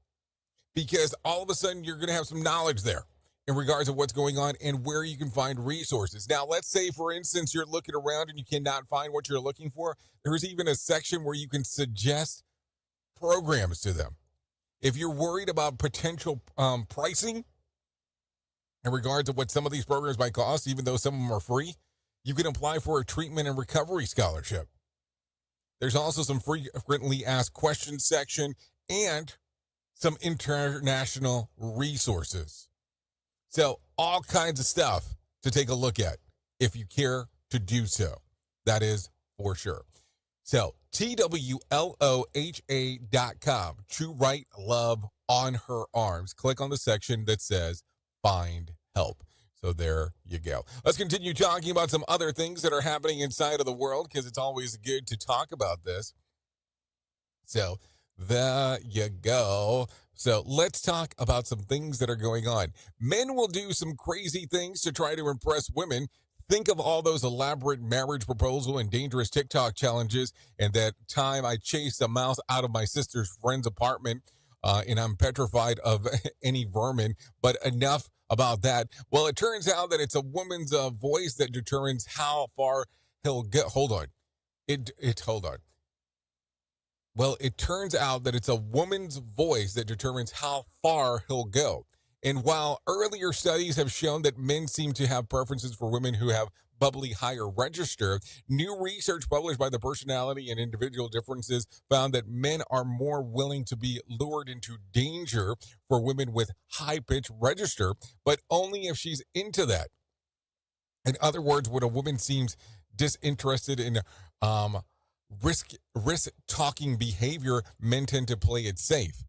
Because all of a sudden, you're going to have some knowledge there in regards to what's going on and where you can find resources. Now, let's say, for instance, you're looking around and you cannot find what you're looking for. There's even a section where you can suggest programs to them. If you're worried about potential pricing in regards to what some of these programs might cost, even though some of them are free, you can apply for a treatment and recovery scholarship. There's also some frequently asked questions section and some international resources. So all kinds of stuff to take a look at if you care to do so. That is for sure. So TWLOHA.com. True Right Love on Her Arms. Click on the section that says Find Help. So there you go. Let's continue talking about some other things that are happening inside of the world, because it's always good to talk about this. So there you go. So let's talk about some things that are going on. Men will do some crazy things to try to impress women. Think of all those elaborate marriage proposal and dangerous TikTok challenges, and that time I chased a mouse out of my sister's friend's apartment, and I'm petrified of any vermin. But enough about that. Well, it turns out that it's a woman's voice that determines how far he'll go. Hold on. Hold on. Well, it turns out that it's a woman's voice that determines how far he'll go. And while earlier studies have shown that men seem to have preferences for women who have bubbly higher register, new research published by the Personality and Individual Differences found that men are more willing to be lured into danger for women with high-pitched register, but only if she's into that. In other words, when a woman seems disinterested in risk-talking behavior, men tend to play it safe.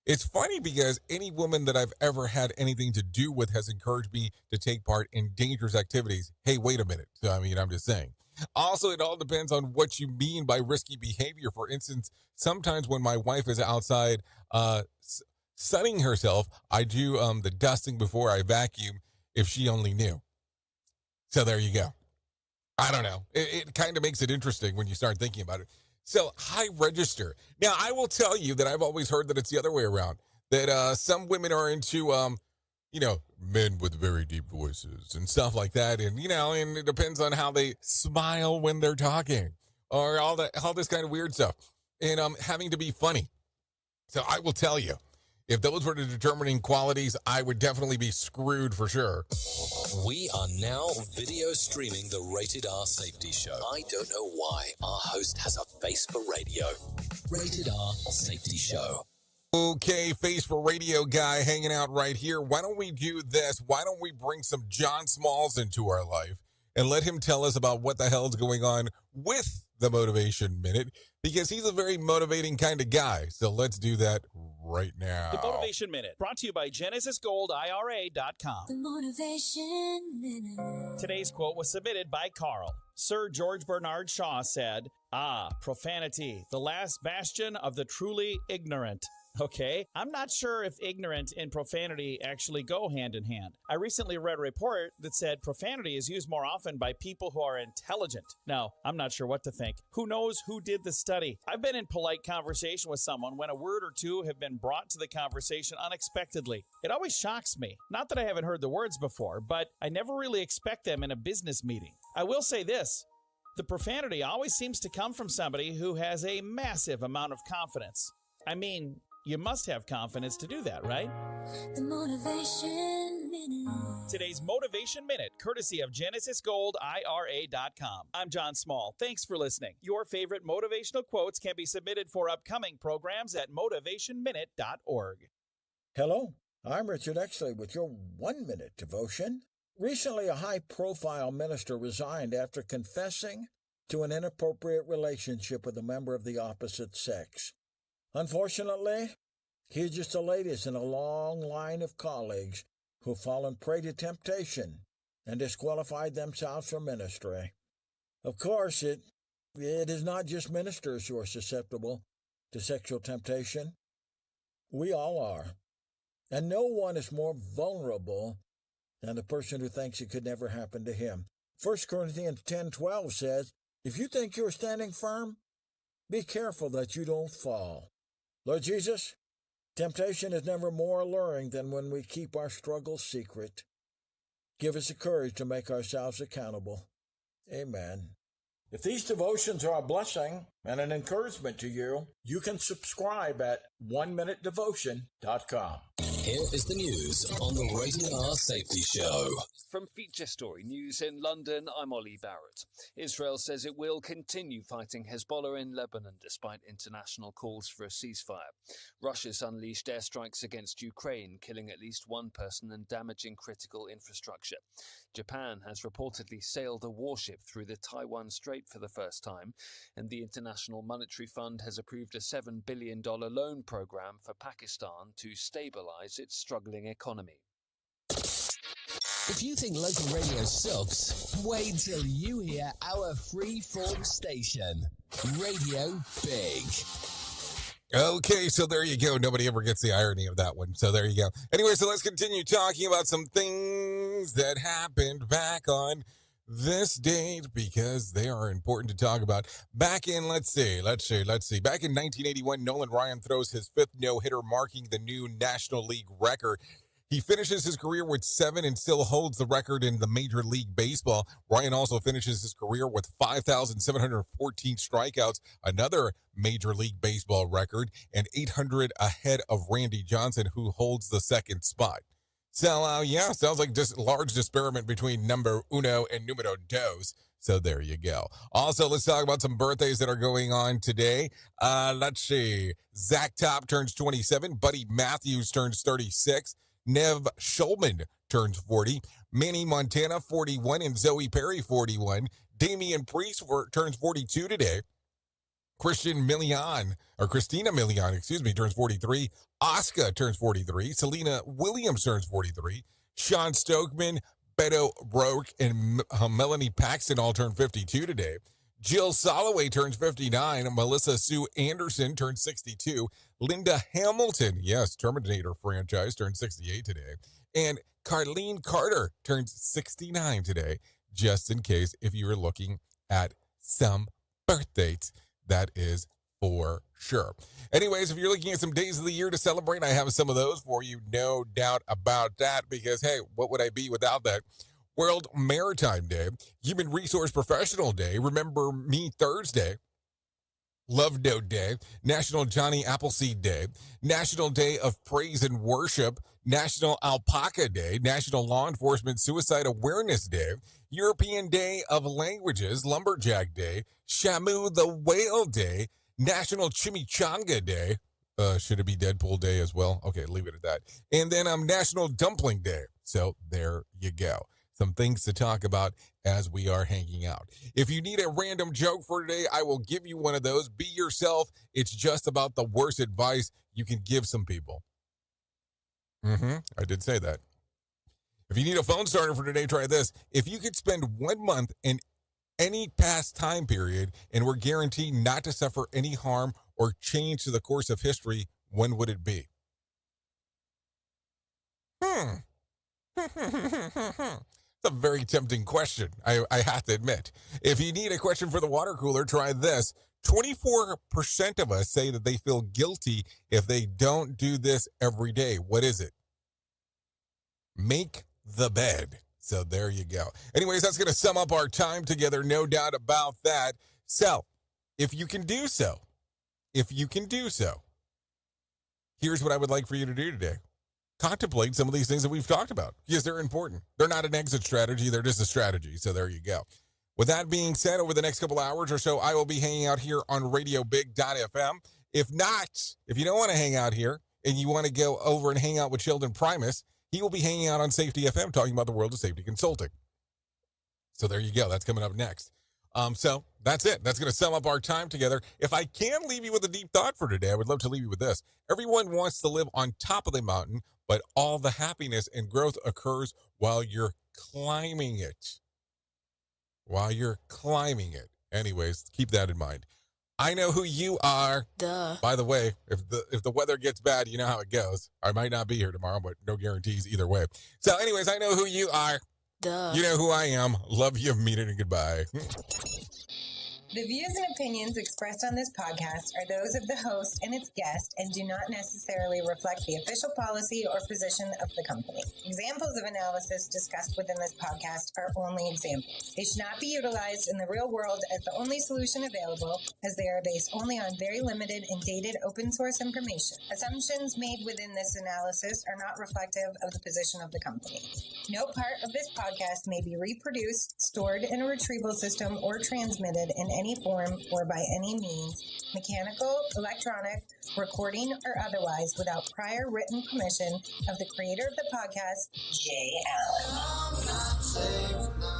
It's funny because any woman that I've ever had anything to do with has encouraged me to take part in dangerous activities. Hey, wait a minute. I'm just saying. Also, it all depends on what you mean by risky behavior. For instance, sometimes when my wife is outside sunning herself, I do the dusting before I vacuum, if she only knew. So there you go. I don't know. It kind of makes it interesting when you start thinking about it. So, high register. Now, I will tell you that I've always heard that it's the other way around. That some women are into, men with very deep voices and stuff like that. And, and it depends on how they smile when they're talking. Or all this kind of weird stuff. And having to be funny. So, I will tell you, if those were the determining qualities, I would definitely be screwed for sure. We are now video streaming the Rated R Safety Show. I don't know why our host has a face for radio. Rated R Safety Show. Okay, face for radio guy hanging out right here. Why don't we do this? Why don't we bring some John Smalls into our life and let him tell us about what the hell is going on with the Motivation Minute, because he's a very motivating kind of guy. So let's do that right now. The Motivation Minute, brought to you by GenesisGoldIRA.com. The Motivation Minute. Today's quote was submitted by Carl. Sir George Bernard Shaw said, profanity, the last bastion of the truly ignorant. Okay, I'm not sure if ignorant and profanity actually go hand in hand. I recently read a report that said profanity is used more often by people who are intelligent. Now, I'm not sure what to think. Who knows who did the study? I've been in polite conversation with someone when a word or two have been brought to the conversation unexpectedly. It always shocks me. Not that I haven't heard the words before, but I never really expect them in a business meeting. I will say this. The profanity always seems to come from somebody who has a massive amount of confidence. I mean, you must have confidence to do that, right? The Motivation Minute. Today's Motivation Minute, courtesy of GenesisGoldIRA.com. I'm John Small. Thanks for listening. Your favorite motivational quotes can be submitted for upcoming programs at motivationminute.org. Hello, I'm Richard Exley with your 1-minute devotion. Recently, a high-profile minister resigned after confessing to an inappropriate relationship with a member of the opposite sex. Unfortunately, he's just the latest in a long line of colleagues who've fallen prey to temptation and disqualified themselves from ministry. Of course, it is not just ministers who are susceptible to sexual temptation. We all are. And no one is more vulnerable than the person who thinks it could never happen to him. 1 Corinthians 10:12 says, if you think you're standing firm, be careful that you don't fall. Lord Jesus, temptation is never more alluring than when we keep our struggles secret. Give us the courage to make ourselves accountable. Amen. If these devotions are a blessing and an encouragement to you, you can subscribe at oneminutedevotion.com. Here is the news on the Rated R Safety Show. From Feature Story News in London, I'm Ollie Barrett. Israel says it will continue fighting Hezbollah in Lebanon despite international calls for a ceasefire. Russia's unleashed airstrikes against Ukraine, killing at least one person and damaging critical infrastructure. Japan has reportedly sailed a warship through the Taiwan Strait for the first time, and the International Monetary Fund has approved a $7 billion loan program for Pakistan to stabilize its struggling economy. If you think local radio sucks, wait till you hear our free-form station, Radio Big. Okay, so there you go. Nobody ever gets the irony of that one. So there you go. Anyway, so let's continue talking about some things that happened back on this date because they are important to talk about. Back in, let's see. Back in 1981, Nolan Ryan throws his fifth no-hitter, marking the new National League record. He finishes his career with 7 and still holds the record in the Major League Baseball. Ryan also finishes his career with 5,714 strikeouts, another Major League Baseball record, and 800 ahead of Randy Johnson, who holds the second spot. So, yeah, sounds like just large disparity between number uno and numero dos. So there you go. Also, let's talk about some birthdays that are going on today. Let's see. Zach Top turns 27. Buddy Matthews turns 36. Nev Schulman turns 40, Manny Montana 41, and Zoe Perry 41. Damian Priest turns 42 today. Christina Milian, turns 43. Asuka turns 43. Selena Williams turns 43. Sean Stokeman, Beto Rourke, and Melanie Paxton all turn 52 today. Jill Soloway turns 59. Melissa Sue Anderson turns 62. Linda Hamilton, yes, Terminator franchise, turns 68 today. And Carlene Carter turns 69 today, just in case if you were looking at some birth dates. That is for sure. Anyways, if you're looking at some days of the year to celebrate, I have some of those for you, no doubt about that, because, hey, what would I be without that? World Maritime Day, Human Resource Professional Day, Remember Me Thursday, Love Note Day, National Johnny Appleseed Day, National Day of Praise and Worship, National Alpaca Day, National Law Enforcement Suicide Awareness Day, European Day of Languages, Lumberjack Day, Shamu the Whale Day, National Chimichanga Day. Should it be Deadpool Day as well? Okay, leave it at that. And then National Dumpling Day. So there you go. Some things to talk about as we are hanging out. If you need a random joke for today, I will give you one of those. Be yourself. It's just about the worst advice you can give some people. I did say that. If you need a phone starter for today, try this. If you could spend 1 month in any past time period and were guaranteed not to suffer any harm or change to the course of history, when would it be? It's a very tempting question, I have to admit. If you need a question for the water cooler, try this. 24% of us say that they feel guilty if they don't do this every day. What is it? Make the bed. So there you go. Anyways, that's going to sum up our time together, no doubt about that. So, if you can do so, here's what I would like for you to do today. Contemplate some of these things that we've talked about because they're important. They're not an exit strategy. They're just a strategy. So there you go. With that being said, over the next couple hours or so, I will be hanging out here on RadioBig.fm. If not, if you don't want to hang out here and you want to go over and hang out with Sheldon Primus, he will be hanging out on Safety FM talking about the world of safety consulting. So there you go. That's coming up next. So that's it. That's going to sum up our time together. If I can leave you with a deep thought for today, I would love to leave you with this. Everyone wants to live on top of the mountain, but all the happiness and growth occurs while you're climbing it. Anyways, keep that in mind. I know who you are. Duh. By the way, if the weather gets bad, you know how it goes. I might not be here tomorrow, but no guarantees either way. So anyways, I know who you are. Duh. You know who I am. Love you, meet it, and goodbye. The views and opinions expressed on this podcast are those of the host and its guest and do not necessarily reflect the official policy or position of the company. Examples of analysis discussed within this podcast are only examples. They should not be utilized in the real world as the only solution available, as they are based only on very limited and dated open source information. Assumptions made within this analysis are not reflective of the position of the company. No part of this podcast may be reproduced, stored in a retrieval system, or transmitted in any form or by any means, mechanical, electronic, recording, or otherwise, without prior written permission of the creator of the podcast, Jay Allen.